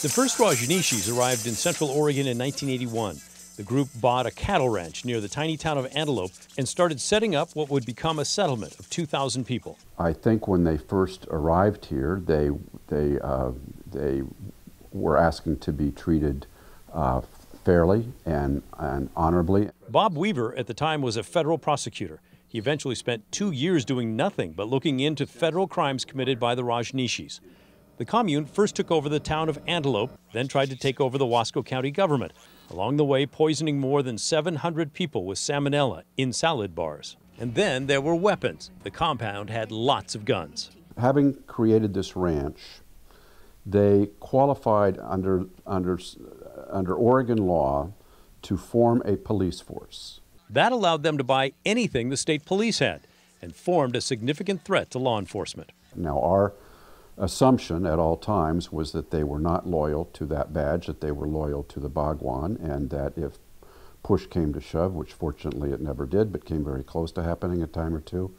The first Rajneeshis arrived in Central Oregon in 1981. The group bought a cattle ranch near the tiny town of Antelope and started setting up what would become a settlement of 2,000 people. I think when they first arrived here, they were asking to be treated fairly and honorably. Bob Weaver at the time was a federal prosecutor. He eventually spent 2 years doing nothing but looking into federal crimes committed by the Rajneeshis. The commune first took over the town of Antelope, then tried to take over the Wasco County government, along the way poisoning more than 700 people with salmonella in salad bars. And then there were weapons. The compound had lots of guns. Having created this ranch, they qualified under Oregon law to form a police force. That allowed them to buy anything the state police had and formed a significant threat to law enforcement. Now, our assumption at all times was that they were not loyal to that badge, that they were loyal to the Bhagwan, and that if push came to shove, which fortunately it never did, but came very close to happening a time or two,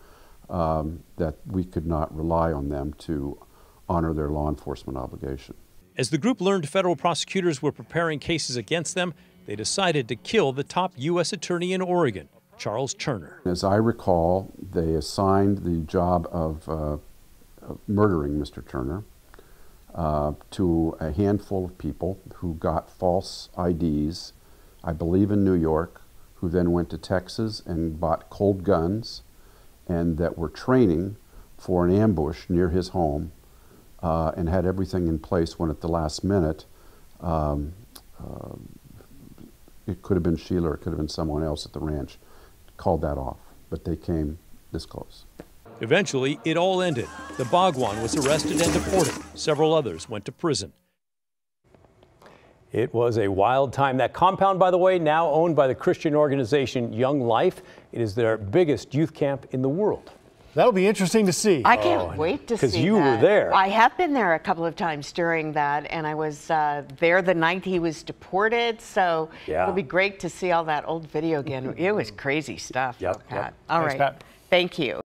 that we could not rely on them to honor their law enforcement obligation. As the group learned federal prosecutors were preparing cases against them, they decided to kill the top U.S. attorney in Oregon, Charles Turner. As I recall, they assigned the job of murdering Mr. Turner to a handful of people who got false IDs, I believe in New York, who then went to Texas and bought cold guns and that were training for an ambush near his home and had everything in place when at the last minute, it could have been Sheila or it could have been someone else at the ranch, called that off, but they came this close. Eventually, it all ended. The Bhagwan was arrested and deported. Several others went to prison. It was a wild time. That compound, by the way, now owned by the Christian organization Young Life. It is their biggest youth camp in the world. That'll be interesting to see. I can't wait to see that. Because you were there. I have been there a couple of times during that, and I was there the night he was deported, so it'll be great to see all that old video again. It was crazy stuff. Yep. All right. Pat. Thank you.